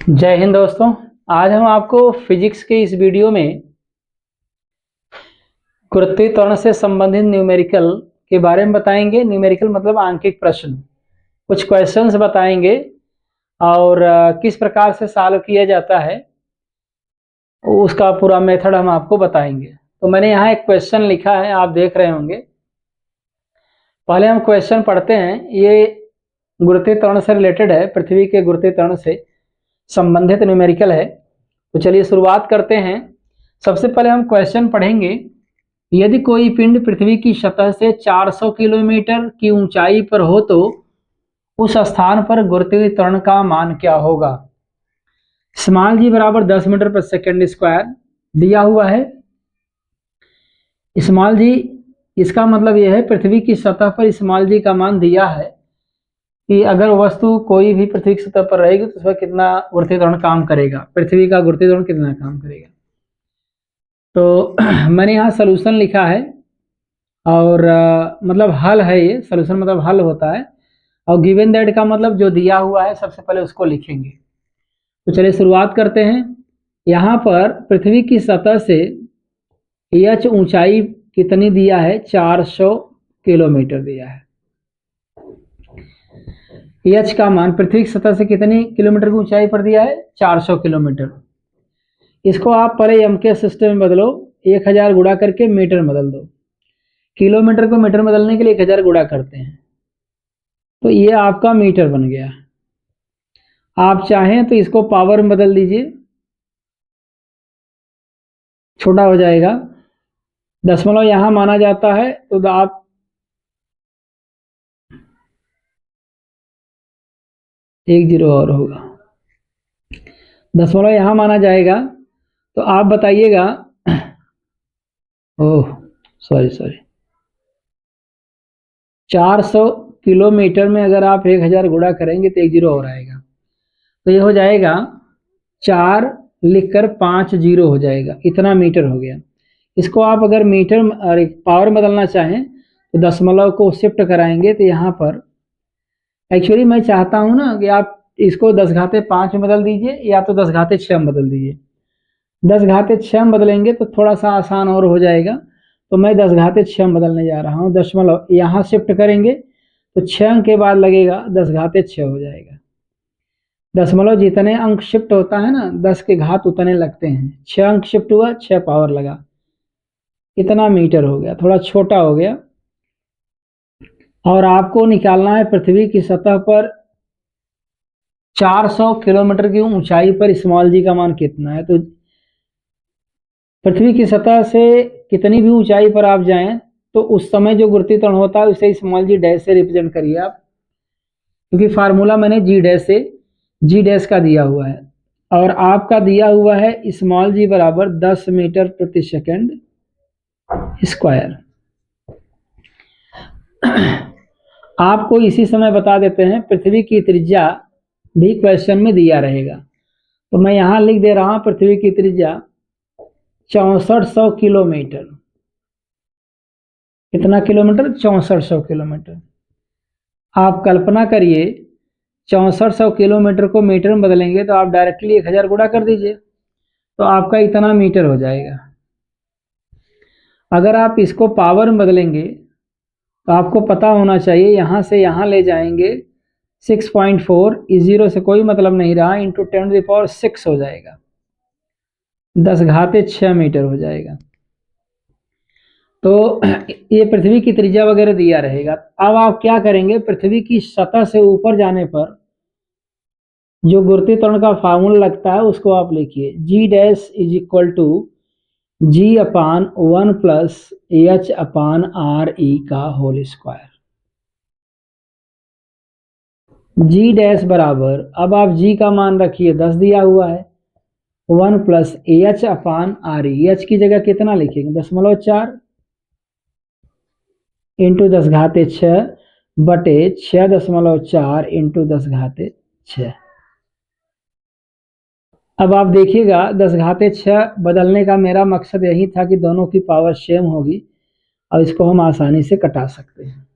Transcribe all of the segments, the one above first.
जय हिंद दोस्तों। आज हम आपको फिजिक्स के इस वीडियो में गुरुत्वीय त्वरण से संबंधित न्यूमेरिकल के बारे में बताएंगे। न्यूमेरिकल मतलब आंकिक प्रश्न, कुछ क्वेश्चंस बताएंगे और किस प्रकार से सॉल्व किया जाता है उसका पूरा मेथड हम आपको बताएंगे। तो मैंने यहाँ एक क्वेश्चन लिखा है, आप देख रहे होंगे। पहले हम क्वेश्चन पढ़ते हैं। ये गुरुत्वीय त्वरण से रिलेटेड है, पृथ्वी के गुरुत्वीय त्वरण से संबंधित न्यूमेरिकल है। तो चलिए शुरुआत करते हैं। सबसे पहले हम क्वेश्चन पढ़ेंगे। यदि कोई पिंड पृथ्वी की सतह से 400 किलोमीटर की ऊंचाई पर हो तो उस स्थान पर गुरुत्वीय त्वरण का मान क्या होगा। स्मॉल जी बराबर 10 मीटर पर सेकेंड स्क्वायर दिया हुआ है। स्मॉल जी, इसका मतलब यह है पृथ्वी की सतह पर स्मॉल जी का मान दिया है कि अगर वस्तु कोई भी पृथ्वी की सतह पर रहेगी तो उसमें कितना गुरुत्वीय त्वरण काम करेगा, पृथ्वी का गुरुत्वीय त्वरण कितना काम करेगा। तो मैंने यहाँ सॉल्यूशन लिखा है और मतलब हल है। ये सॉल्यूशन मतलब हल होता है और गिवन दैट का मतलब जो दिया हुआ है सबसे पहले उसको लिखेंगे। तो चलिए शुरुआत करते हैं। यहाँ पर पृथ्वी की सतह से एच ऊंचाई कितनी दिया है, 400 किलोमीटर दिया है। एच का मान पृथ्वी की सतह से कितनी किलोमीटर की ऊंचाई पर दिया है, 400 किलोमीटर। इसको आप पहले एम के सिस्टम में बदलो, 1000 गुणा करके मीटर में बदल दो। किलोमीटर को मीटर में बदलने के लिए 1000 गुणा करते हैं, तो ये आपका मीटर बन गया। आप चाहें तो इसको पावर में बदल दीजिए, छोटा हो जाएगा। दशमलव यहां माना जाता है तो आप एक जीरो और होगा, दशमलव यहां माना जाएगा। तो आप बताइएगा, ओह सॉरी 400 किलोमीटर में अगर आप 1000 गुणा करेंगे तो एक जीरो और आएगा। तो ये हो जाएगा 4 लिखकर 5 जीरो हो जाएगा, इतना मीटर हो गया। इसको आप अगर मीटर और पावर बदलना चाहें तो दशमलव को शिफ्ट कराएंगे तो यहाँ पर एक्चुअली मैं चाहता हूँ ना कि आप इसको 10⁵5 में बदल दीजिए या तो 10�6 में बदल दीजिए। 10�6 में बदलेंगे तो थोड़ा सा आसान और हो जाएगा, तो मैं 10�6 में बदलने जा रहा हूँ। दशमलव यहाँ शिफ्ट करेंगे तो 6 के बाद लगेगा 10�6 हो जाएगा। दशमलव जितने अंक शिफ्ट होता है ना, 10 के घात उतने लगते हैं। 6 अंक शिफ्ट हुआ, 6 पावर लगा, इतना मीटर हो गया, थोड़ा छोटा हो गया। और आपको निकालना है पृथ्वी की सतह पर 400 किलोमीटर की ऊंचाई पर स्मॉल जी का मान कितना है। तो पृथ्वी की सतह से कितनी भी ऊंचाई पर आप जाएं तो उस समय जो गुरुत्वीय त्वरण होता है उसे स्मॉल जी डैश से रिप्रेजेंट करिए आप, क्योंकि फार्मूला मैंने जी डैश से जी डैश का दिया हुआ है और आपका दिया हुआ है स्मॉल जी बराबर 10 मीटर प्रति सेकंड स्क्वायर। आपको इसी समय बता देते हैं पृथ्वी की त्रिज्या भी क्वेश्चन में दिया रहेगा। तो मैं यहां लिख दे रहा हूं पृथ्वी की त्रिज्या 6400 किलोमीटर। कितना किलोमीटर, 6400 किलोमीटर। आप कल्पना करिए 6400 किलोमीटर को मीटर में बदलेंगे तो आप डायरेक्टली 1000 गुणा कर दीजिए तो आपका इतना मीटर हो जाएगा। अगर आप इसको पावर में बदलेंगे तो आपको पता होना चाहिए, यहां से यहां ले जाएंगे 6.4, इस जीरो से कोई मतलब नहीं रहा, इंटू 10⁶ हो जाएगा, 10�6 मीटर हो जाएगा। तो ये पृथ्वी की त्रिज्या वगैरह दिया रहेगा। अब आप क्या करेंगे, पृथ्वी की सतह से ऊपर जाने पर जो गुरुत्वीय त्वरण का फार्मूला लगता है उसको आप लिखिए, G dash is equal to G/1 plus H/RE का होल स्क्वायर। जी डैश बराबर, अब आप जी का मान रखिए 10 दिया हुआ है, 1 प्लस H/RE। H की जगह कितना लिखेंगे, 0.4 इंटू 10�6 बटे 6.4 इंटू 10�6। अब आप देखिएगा 10�6 बदलने का मेरा मकसद यही था कि दोनों की पावर सेम होगी और इसको हम आसानी से कटा सकते हैं।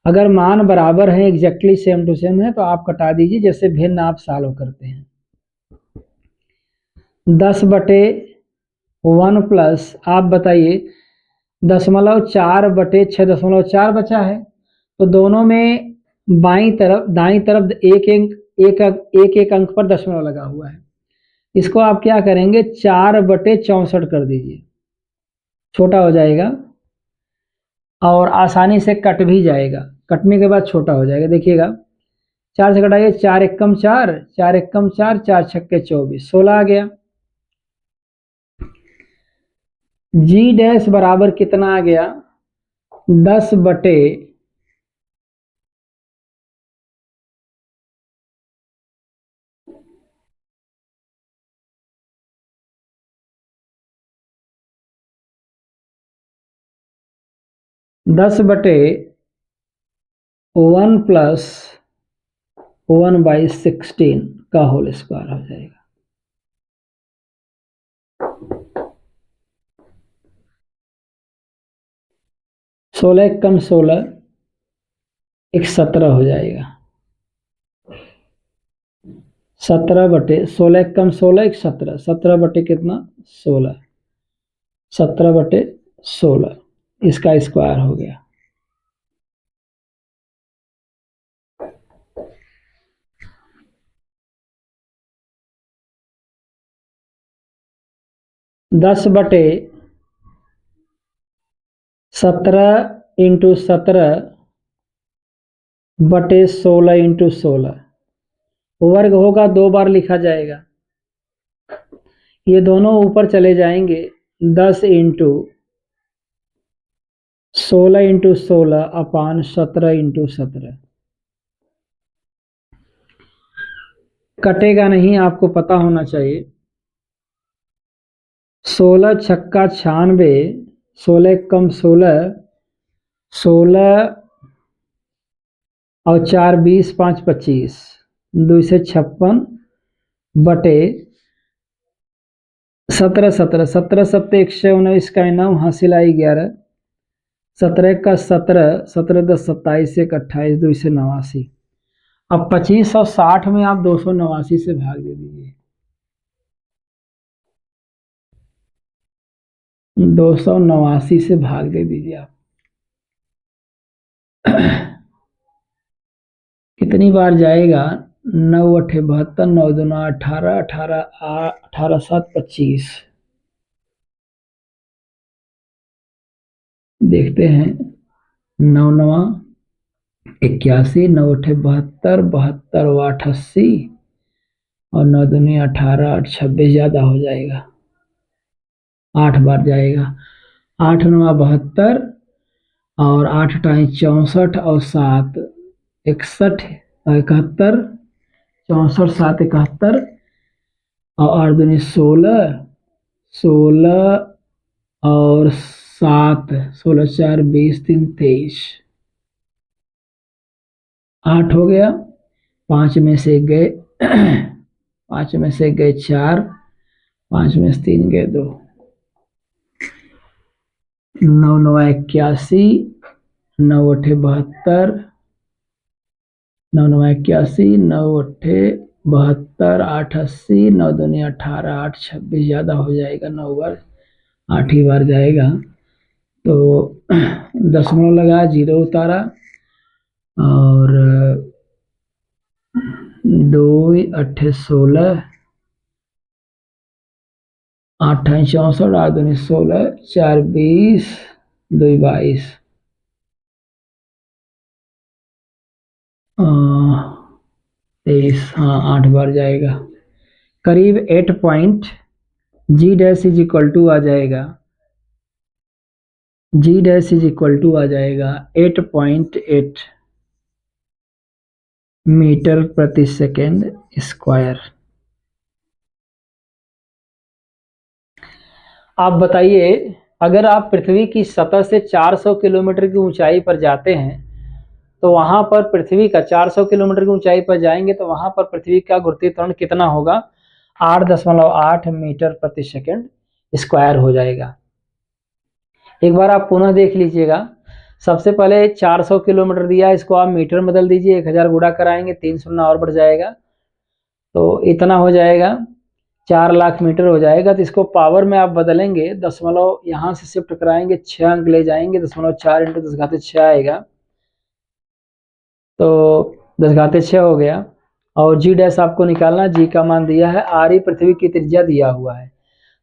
अगर मान बराबर है, एग्जैक्टली सेम टू सेम है, तो आप कटा दीजिए, जैसे भिन्न आप सॉल्व करते हैं। 10/1 प्लस आप बताइए 0.4/6.4 बचा है। तो दोनों में दाईं तरफ एक अंक पर दशमलव लगा हुआ है। इसको आप क्या करेंगे 4/64 कर दीजिए, छोटा हो जाएगा और आसानी से कट भी जाएगा। कटने के बाद छोटा हो जाएगा, देखिएगा 4 से कटाइए, 4 एकम 4, 4 एकम 4, 4 छक्के 24, 16 आ गया। जी डैश बराबर कितना आ गया 10/, 10/1 प्लस 1/16 का होल स्क्वायर हो जाएगा। सोलह एकम 16, 17 हो जाएगा। 17/16 एकम 16, 17, 17 कितना 16, 17/16 इसका स्क्वायर हो गया। दस बटे 17x17/16 वर्ग होगा, 2 बार लिखा जाएगा। ये दोनों ऊपर चले जाएंगे, 10x16/16/17 कटेगा नहीं, आपको पता होना चाहिए। 16 छक्का 96, 16 कम 16, 16 और 4 20, 5 25, 2 से 56/17 17 17 7 119 का इनाम हासिल आई 11, 17 का 17, 17 10 27 1 28, 2 से 89। अब 2560 में आप 289 से भाग दे दीजिए, 289 से भाग दे दीजिए आप। कितनी बार जाएगा 9 8 72, 9 2 9 18, 18 18 7 25। देखते हैं 9 9 81, 9 8 72, 72 8 80 और 9 दूनी 18, 8 26 ज्यादा हो जाएगा, 8 बार जाएगा। 8 9 72 और 8 टाइम 64 और 7 61 71, 64 7 71 और 8 दूनी 16, 16 और 7 16 4 20 3 23, 8 हो गया। 5 में से गए 5 में से गए 4, 5 में से 3 गए 2, 9 9 81, 9 8 72, 9 9 81, 9 8 72, 8 80, 9 दूनी 18, 8 26 ज्यादा हो जाएगा, 9 बार 8 ही बार जाएगा। तो दशमलव लगा, 0 उतारा और 2 8 16, 8 64, 8 दूनी 16, 4 20, 2 22, 23। हाँ 8 बार जाएगा, करीब 8 point G dash is equal to आ जाएगा, G dash is equal to आ जाएगा 8.8 मीटर प्रति सेकेंड स्क्वायर। आप बताइए, अगर आप पृथ्वी की सतह से 400 किलोमीटर की ऊंचाई पर जाते हैं तो वहां पर पृथ्वी का 400 किलोमीटर की ऊंचाई पर जाएंगे तो वहां पर पृथ्वी का गुरुत्वीय त्वरण कितना होगा 8.8 मीटर प्रति सेकेंड स्क्वायर हो जाएगा। एक बार आप पुनः देख लीजिएगा, सबसे पहले 400 किलोमीटर दिया, इसको आप मीटर में बदल दीजिए, 1000 गुणा कराएंगे 3 शून्य और बढ़ जाएगा, तो इतना हो जाएगा 4 लाख मीटर हो जाएगा। तो इसको पावर में आप बदलेंगे, दशमलव यहाँ से शिफ्ट कराएंगे, 6 अंक ले जाएंगे, 0.4 × 10⁻6 आएगा। तो 10⁻6 हो गया। और जी डैश आपको निकालना, जी का मान दिया है, आर ई पृथ्वी की त्रिज्या दिया हुआ है।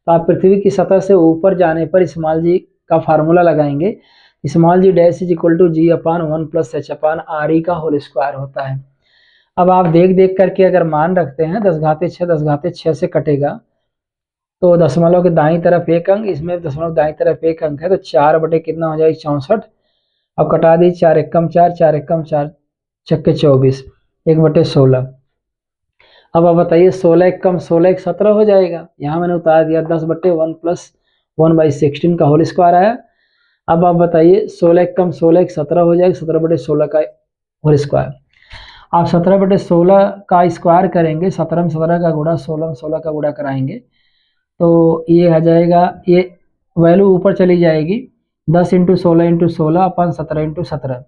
तो आप पृथ्वी की सतह से ऊपर जाने पर स्मॉल जी का फार्मूला लगाएंगे, small G dash is equal to G upon 1 + h/r का होल स्क्वायर होता है। अब आप देख देख करके अगर मान रखते हैं, 10⁻6 से कटेगा तो दशमलव के दाईं तरफ 1 अंक, इसमें दशमलव दाईं तरफ 1 अंक है, तो 4 बटे कितना हो जाएगा 64। अब कटा दी, 4 एकम 4, 4 एकम 4, छक्के 24, 1/16। अब आप बताइए 16 एकम 16 1 17 हो जाएगा। यहाँ मैंने उतार दिया 10/1 + 1/16 का होल स्क्वायर आया। अब आप बताइए 16 एकम 16 1 17 हो जाएगा, 17/16 का होल स्क्वायर। आप 17/16 का स्क्वायर करेंगे, 17 में 17 का गुणा, 16 में 16 का गुणा कराएंगे तो ये आ जाएगा, ये वैल्यू ऊपर चली जाएगी, 10 × 16 × 16 अपन 17 × 17।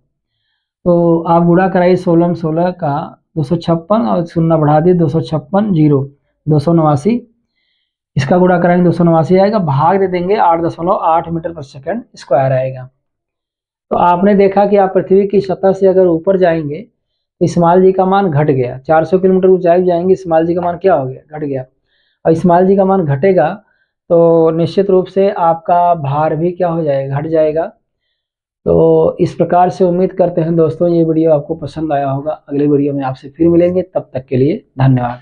तो आप गुणा कराइए 16 में 16 का 256 और शून्य बढ़ा दिए 256 0 289, इसका गुणा कराएंगे 289 आएगा, भाग दे देंगे 8.8 मीटर/सेकंड स्क्वायर आएगा। तो आपने देखा कि आप पृथ्वी की सतह से अगर ऊपर जाएंगे तो स्मॉल जी का मान घट गया, 400 किलोमीटर ऊंचाई जाएंगे, स्मॉल जी का मान क्या हो गया, घट गया। और स्मॉल जी का मान घटेगा तो निश्चित रूप से आपका भार भी क्या हो जाएगा, घट जाएगा। तो इस प्रकार से उम्मीद करते हैं दोस्तों ये वीडियो आपको पसंद आया होगा। अगले वीडियो में आपसे फिर मिलेंगे, तब तक के लिए धन्यवाद।